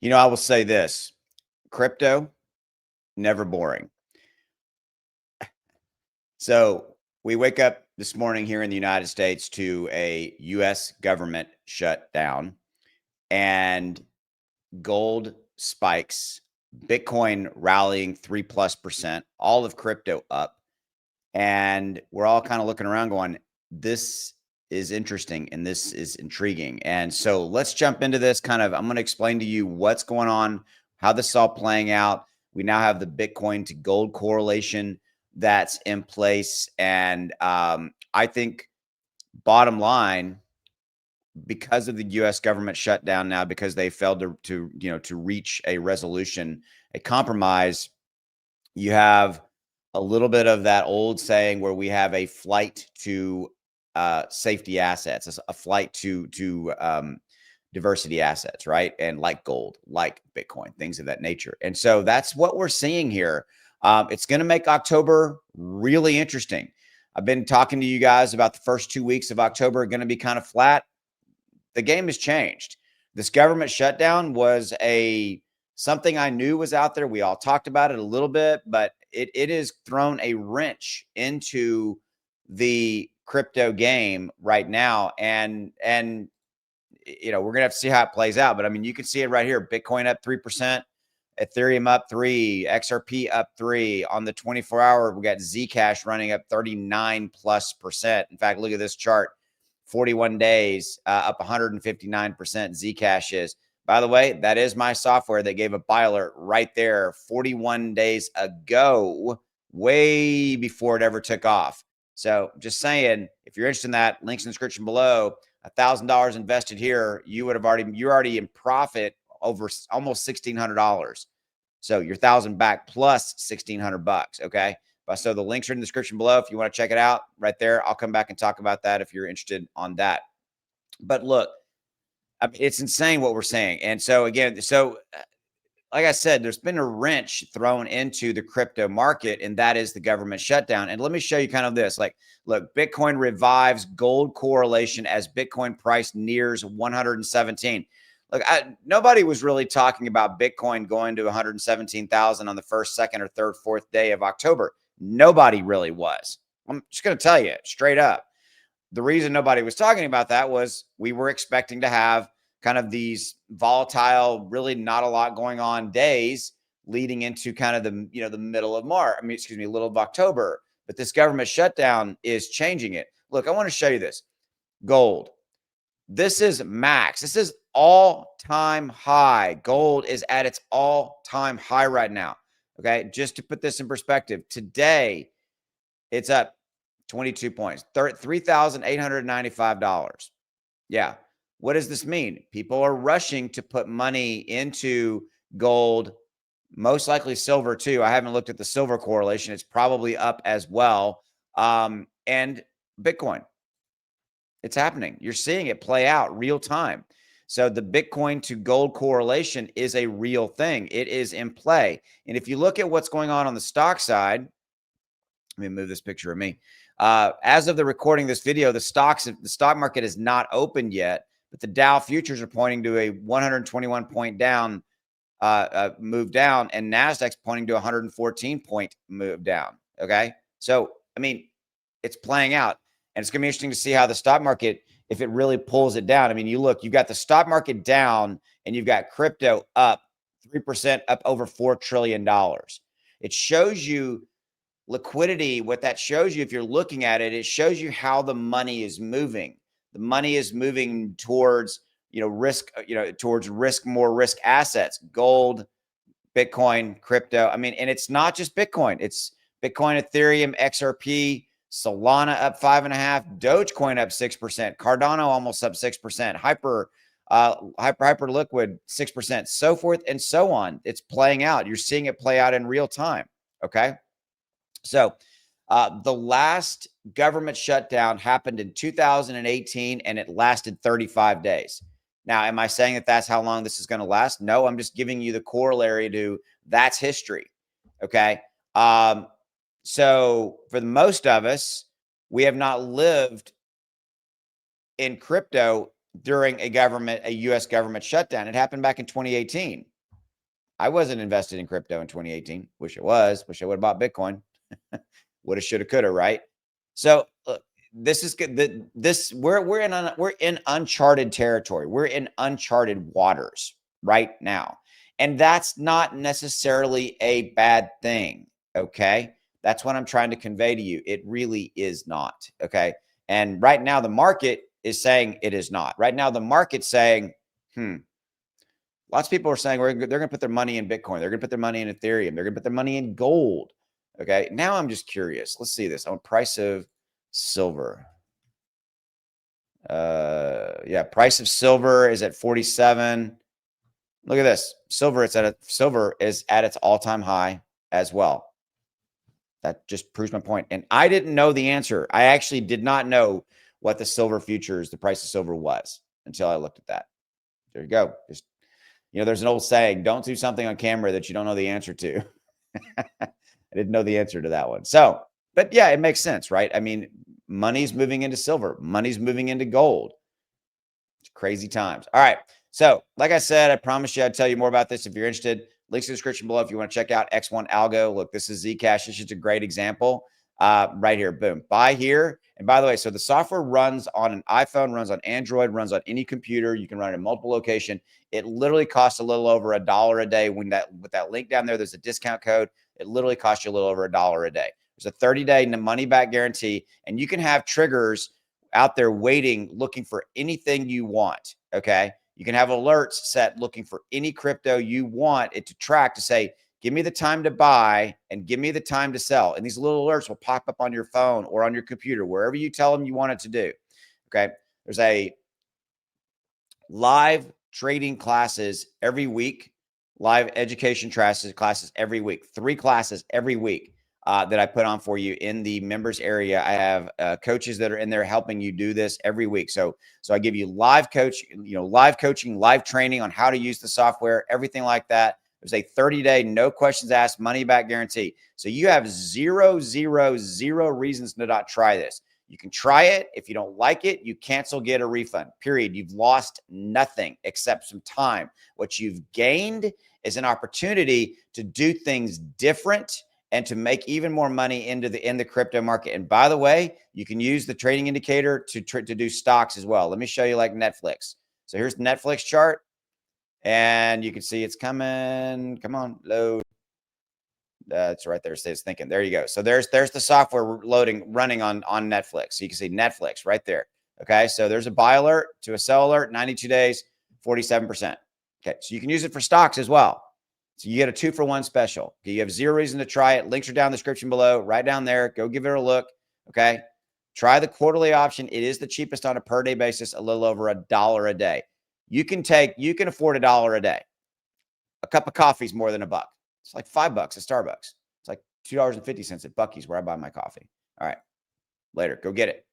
I will say this, crypto, never boring. So we wake up this morning here in the United States to a US government shutdown and gold spikes, Bitcoin rallying 3+%, all of crypto up. And we're all kind of looking around going, this is interesting and this is intriguing. And so let's jump into this I'm going to explain to you what's going on, how this is all playing out. We now have the Bitcoin to gold correlation that's in place. And I think bottom line, because of the US government shutdown now, because they failed to reach a resolution, a compromise, you have a little bit of that old saying where we have a flight to safety assets, a flight to diversity assets, right? And like gold, like Bitcoin, things of that nature. And so that's what we're seeing here. It's going to make October really interesting. I've been talking to you guys about the first 2 weeks of October are going to be kind of flat. The game has changed. This government shutdown was something I knew was out there. We all talked about it a little bit, but it has thrown a wrench into the crypto game right now. And we're gonna have to see how it plays out. But I mean, you can see it right here. Bitcoin up 3%, Ethereum up 3, XRP up 3. On the 24-hour, we got Zcash running up 39+%. In fact, look at this chart. 41 days, up 159%. Zcash is. By the way, that is my software that gave a buy alert right there 41 days ago, way before it ever took off. So just saying, if you're interested in that, links in the description below. $1,000 invested here, you're already in profit over almost $1,600. So your 1,000 back plus $1,600. Okay. So the links are in the description below if you want to check it out right there. I'll come back and talk about that if you're interested on that. But look, I mean, it's insane what we're saying. And so again, like I said, there's been a wrench thrown into the crypto market, and that is the government shutdown. And let me show you kind of this. Like, look, Bitcoin revives gold correlation as Bitcoin price nears 117. Look, nobody was really talking about Bitcoin going to 117,000 on the first, second, or third, fourth day of October. Nobody really was. I'm just going to tell you straight up. The reason nobody was talking about that was we were expecting to have kind of these volatile, really not a lot going on days leading into kind of the middle of March. Middle of October. But this government shutdown is changing it. Look, I want to show you this. Gold. This is max. This is all-time high. Gold is at its all-time high right now. Okay, just to put this in perspective, today it's up 22 points, $3,895. Yeah. What does this mean? People are rushing to put money into gold, most likely silver too. I haven't looked at the silver correlation. It's probably up as well. And Bitcoin. It's happening. You're seeing it play out real time. So the Bitcoin to gold correlation is a real thing. It is in play. And if you look at what's going on the stock side, let me move this picture of me. As of the recording of this video, the stock market is not open yet, but the Dow futures are pointing to a 121 point down move down, and Nasdaq's pointing to 114 point move down. Okay, so I mean, it's playing out, and it's going to be interesting to see how the stock market, if it really pulls it down. I mean, you've got the stock market down, and you've got crypto up 3%, up over $4 trillion. It shows you liquidity. What that shows you, if you're looking at it, it shows you how the money is moving. The money is moving towards, risk, more risk assets, gold, Bitcoin, crypto. I mean, and it's not just Bitcoin. It's Bitcoin, Ethereum, XRP, Solana up 5.5%, Dogecoin up 6%, Cardano almost up 6%, Hyper Liquid 6%, so forth and so on. It's playing out. You're seeing it play out in real time. Okay. So the last government shutdown happened in 2018, and it lasted 35 days. Now, am I saying that that's how long this is going to last? No, I'm just giving you the corollary to that's history. Okay. So for the most of us, we have not lived in crypto during a U.S. government shutdown. It happened back in 2018. I wasn't invested in crypto in 2018. Wish it was. Wish I would have bought Bitcoin. Woulda, shoulda, coulda, right? So this is good. We're in uncharted territory. We're in uncharted waters right now, and that's not necessarily a bad thing. Okay, that's what I'm trying to convey to you. It really is not. Okay, and right now the market is saying it is not. Right now the market's saying, Lots of people are saying they're going to put their money in Bitcoin. They're going to put their money in Ethereum. They're going to put their money in gold. Okay. Now I'm just curious. Let's see this on price of silver. Yeah, price of silver is at 47. Look at this. Silver is at its all-time high as well. That just proves my point. And I didn't know the answer. I actually did not know what the silver futures, the price of silver was until I looked at that. There you go. Just, there's an old saying, don't do something on camera that you don't know the answer to. I didn't know the answer to that one. So, but yeah, it makes sense, right? I mean, money's moving into silver. Money's moving into gold. It's crazy times. All right. So, like I said, I promised you I'd tell you more about this if you're interested. Links in the description below if you want to check out X1 Algo. Look, this is Zcash. This is a great example right here. Boom. Buy here. And by the way, so the software runs on an iPhone, runs on Android, runs on any computer. You can run it in multiple locations. It literally costs a little over $1 a day. With that link down there, there's a discount code. It literally costs you a little over $1 a day. There's a 30-day money back guarantee, and you can have triggers out there waiting, looking for anything you want. Okay. You can have alerts set looking for any crypto you want it to track to say, give me the time to buy and give me the time to sell. And these little alerts will pop up on your phone or on your computer, wherever you tell them you want it to do. Okay. There's a live trading classes every week, live education classes every week, 3 classes every week. That I put on for you in the members area. I have coaches that are in there helping you do this every week. So I give you live coaching, live training on how to use the software, everything like that. There's a 30-day, no questions asked, money back guarantee. So you have zero reasons to not try this. You can try it. If you don't like it, you cancel, get a refund, period. You've lost nothing except some time. What you've gained is an opportunity to do things different and to make even more money in the crypto market. And by the way, you can use the trading indicator to do stocks as well. Let me show you like Netflix. So here's the Netflix chart, and you can see it's coming. Come on, load. That's right there. It's thinking. There you go. So there's the software running on Netflix. So you can see Netflix right there. Okay, so there's a buy alert to a sell alert. 92 days, 47%. Okay, so you can use it for stocks as well. So you get a 2-for-1 special. Okay, you have zero reason to try it. Links are down in the description below, right down there. Go give it a look. Okay. Try the quarterly option. It is the cheapest on a per day basis, a little over $1 a day. You can afford $1 a day. A cup of coffee is more than $1. It's like $5 at Starbucks. It's like $2.50 at Buc-ee's where I buy my coffee. All right. Later. Go get it.